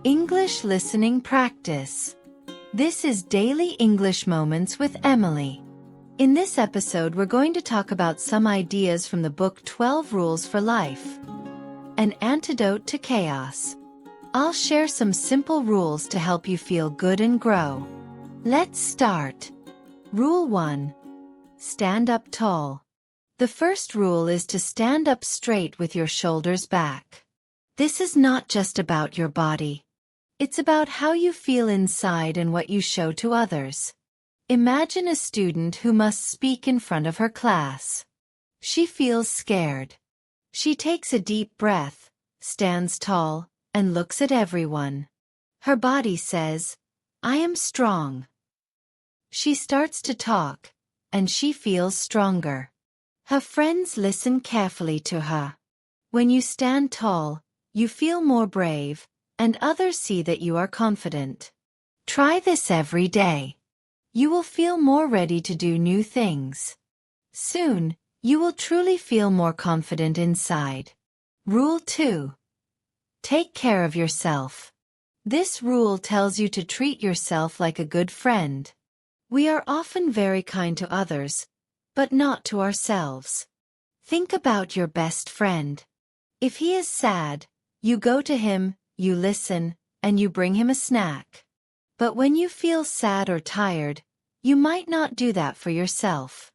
English listening practice. This is Daily English Moments with Emily. In this episode, we're going to talk about some ideas from the book 12 Rules for Life. An Antidote to Chaos. I'll share some simple rules to help you feel good and grow. Let's start. Rule 1. Stand up tall. The first rule is to stand up straight with your shoulders back. This is not just about your body. It's about how you feel inside and what you show to others. Imagine a student who must speak in front of her class. She feels scared. She takes a deep breath, stands tall, and looks at everyone. Her body says, "I am strong." She starts to talk, and she feels stronger. Her friends listen carefully to her. When you stand tall, you feel more brave, and others see that you are confident. Try this every day. You will feel more ready to do new things. Soon, you will truly feel more confident inside. Rule 2. Take care of yourself. This rule tells you to treat yourself like a good friend. We are often very kind to others, but not to ourselves. Think about your best friend. If he is sad, you go to him, you listen, and you bring him a snack. But when you feel sad or tired, you might not do that for yourself.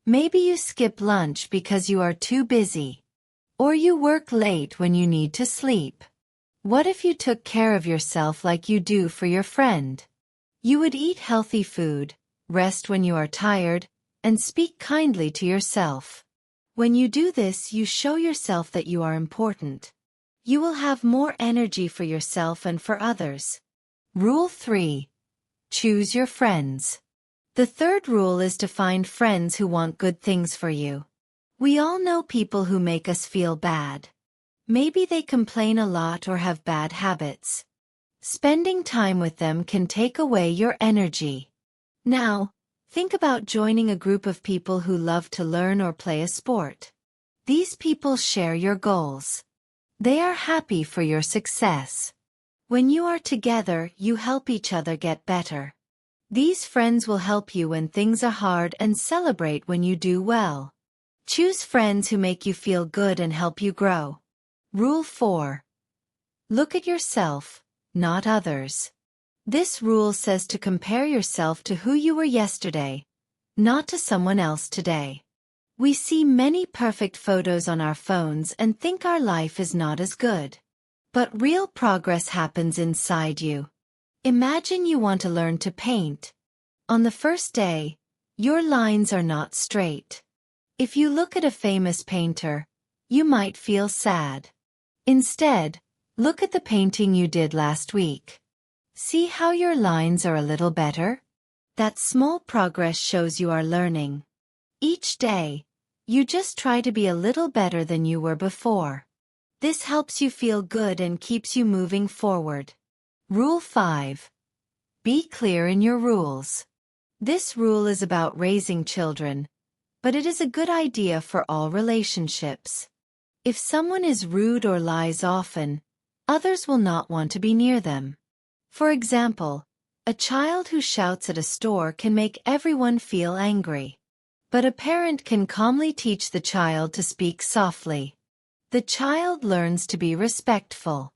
Maybe you skip lunch because you are too busy. Or you work late when you need to sleep. What if you took care of yourself like you do for your friend? You would eat healthy food, rest when you are tired, and speak kindly to yourself. When you do this, you show yourself that you are important. You will have more energy for yourself and for others. Rule 3. Choose your friends. The third rule is to find friends who want good things for you. We all know people who make us feel bad. Maybe they complain a lot or have bad habits. Spending time with them can take away your energy. Now, think about joining a group of people who love to learn or play a sport. These people share your goals. They are happy for your success. When you are together, you help each other get better. These friends will help you when things are hard and celebrate when you do well. Choose friends who make you feel good and help you grow. Rule 4. Look at yourself, not others. This rule says to compare yourself to who you were yesterday, not to someone else today. We see many perfect photos on our phones and think our life is not as good. But real progress happens inside you. Imagine you want to learn to paint. On the first day, your lines are not straight. If you look at a famous painter, you might feel sad. Instead, look at the painting you did last week. See how your lines are a little better? That small progress shows you are learning. Each day, you just try to be a little better than you were before. This helps you feel good and keeps you moving forward. Rule 5. Be clear in your rules. This rule is about raising children, but it is a good idea for all relationships. If someone is rude or lies often, others will not want to be near them. For example, a child who shouts at a store can make everyone feel angry. But a parent can calmly teach the child to speak softly. The child learns to be respectful.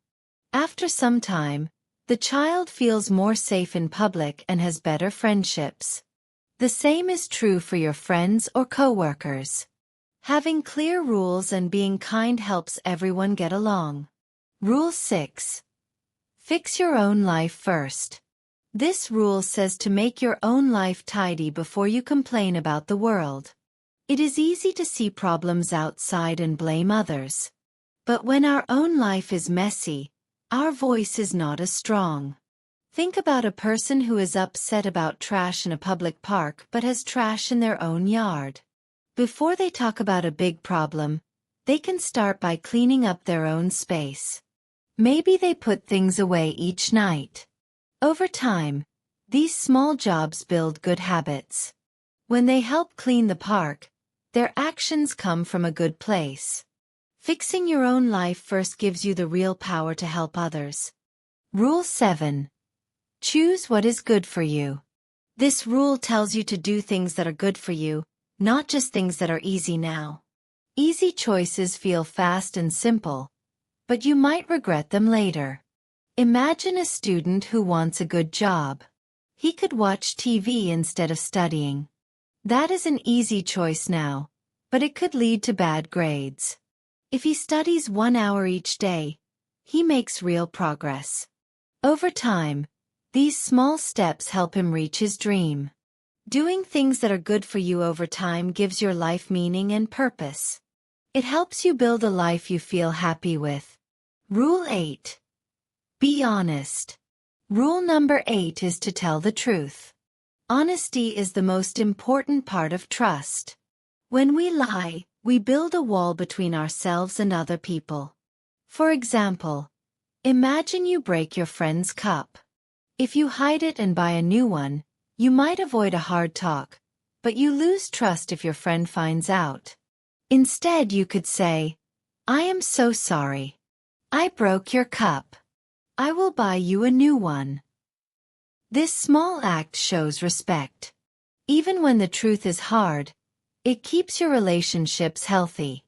After some time, the child feels more safe in public and has better friendships. The same is true for your friends or coworkers. Having clear rules and being kind helps everyone get along. Rule 6. Fix your own life first. This rule says to make your own life tidy before you complain about the world. It is easy to see problems outside and blame others. But when our own life is messy, our voice is not as strong. Think about a person who is upset about trash in a public park but has trash in their own yard. Before they talk about a big problem, they can start by cleaning up their own space. Maybe they put things away each night. Over time, these small jobs build good habits. When they help clean the park, their actions come from a good place. Fixing your own life first gives you the real power to help others. Rule 7. Choose what is good for you. This rule tells you to do things that are good for you, not just things that are easy now. Easy choices feel fast and simple, but you might regret them later. Imagine a student who wants a good job. He could watch TV instead of studying. That is an easy choice now, but it could lead to bad grades. If he studies 1 hour each day, he makes real progress. Over time, these small steps help him reach his dream. Doing things that are good for you over time gives your life meaning and purpose. It helps you build a life you feel happy with. Rule 8. Be honest. Rule number 8 is to tell the truth. Honesty is the most important part of trust. When we lie, we build a wall between ourselves and other people. For example, imagine you break your friend's cup. If you hide it and buy a new one, you might avoid a hard talk, but you lose trust if your friend finds out. Instead, you could say, "I am so sorry. I broke your cup. I will buy you a new one." This small act shows respect. Even when the truth is hard, it keeps your relationships healthy.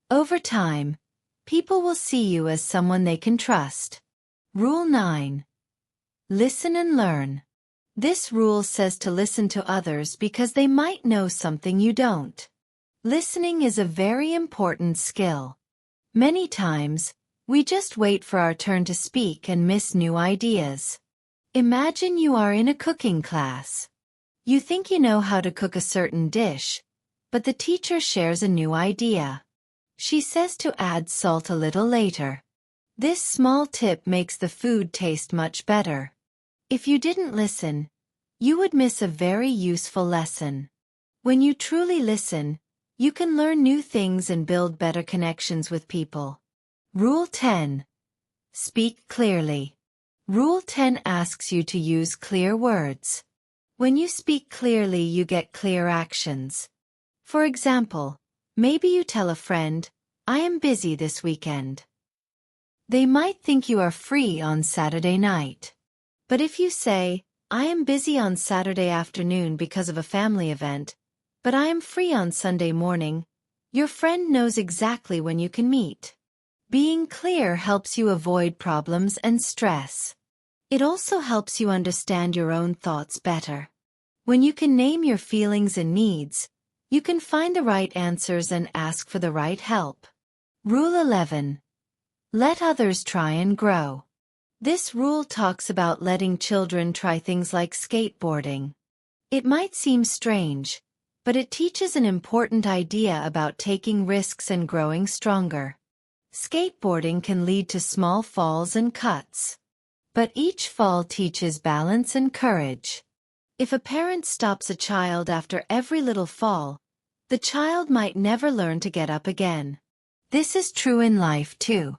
Over time, people will see you as someone they can trust. Rule 9. Listen and learn. This rule says to listen to others because they might know something you don't. Listening is a very important skill. Many times, we just wait for our turn to speak and miss new ideas. Imagine you are in a cooking class. You think you know how to cook a certain dish, but the teacher shares a new idea. She says to add salt a little later. This small tip makes the food taste much better. If you didn't listen, you would miss a very useful lesson. When you truly listen, you can learn new things and build better connections with people. Rule 10. Speak clearly. Rule 10 asks you to use clear words. When you speak clearly, you get clear actions. For example, maybe you tell a friend, "I am busy this weekend." They might think you are free on Saturday night. But if you say, "I am busy on Saturday afternoon because of a family event, but I am free on Sunday morning," your friend knows exactly when you can meet. Being clear helps you avoid problems and stress. It also helps you understand your own thoughts better. When you can name your feelings and needs, you can find the right answers and ask for the right help. Rule 11. Let others try and grow. This rule talks about letting children try things like skateboarding. It might seem strange, but it teaches an important idea about taking risks and growing stronger. Skateboarding can lead to small falls and cuts. But each fall teaches balance and courage. If a parent stops a child after every little fall, the child might never learn to get up again. This is true in life too.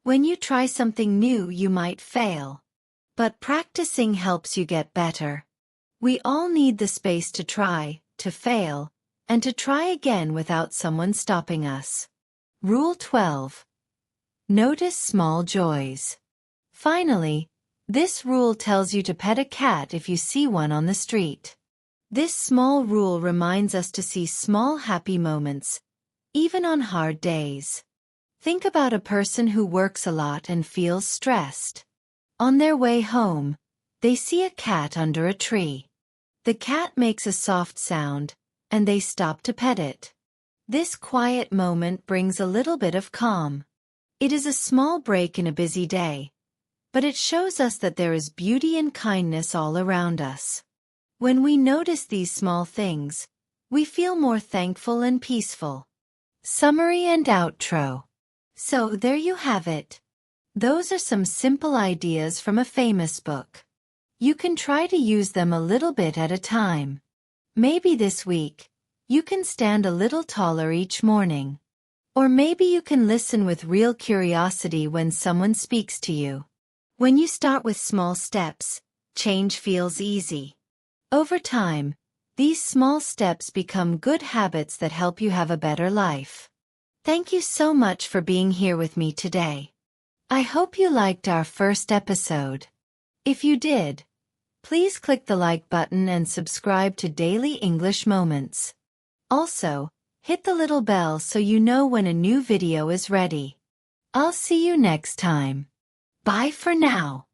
When you try something new, you might fail. But practicing helps you get better. We all need the space to try, to fail, and to try again without someone stopping us. Rule 12. Notice small joys. Finally, this rule tells you to pet a cat if you see one on the street. This small rule reminds us to see small happy moments, even on hard days. Think about a person who works a lot and feels stressed. On their way home, they see a cat under a tree. The cat makes a soft sound, and they stop to pet it. This quiet moment brings a little bit of calm. It is a small break in a busy day, but it shows us that there is beauty and kindness all around us. When we notice these small things, we feel more thankful and peaceful. Summary and outro. So there you have it. Those are some simple ideas from a famous book. You can try to use them a little bit at a time. Maybe this week, you can stand a little taller each morning. Or maybe you can listen with real curiosity when someone speaks to you. When you start with small steps, change feels easy. Over time, these small steps become good habits that help you have a better life. Thank you so much for being here with me today. I hope you liked our first episode. If you did, please click the like button and subscribe to Daily English Moments. Also, hit the little bell so you know when a new video is ready. I'll see you next time. Bye for now.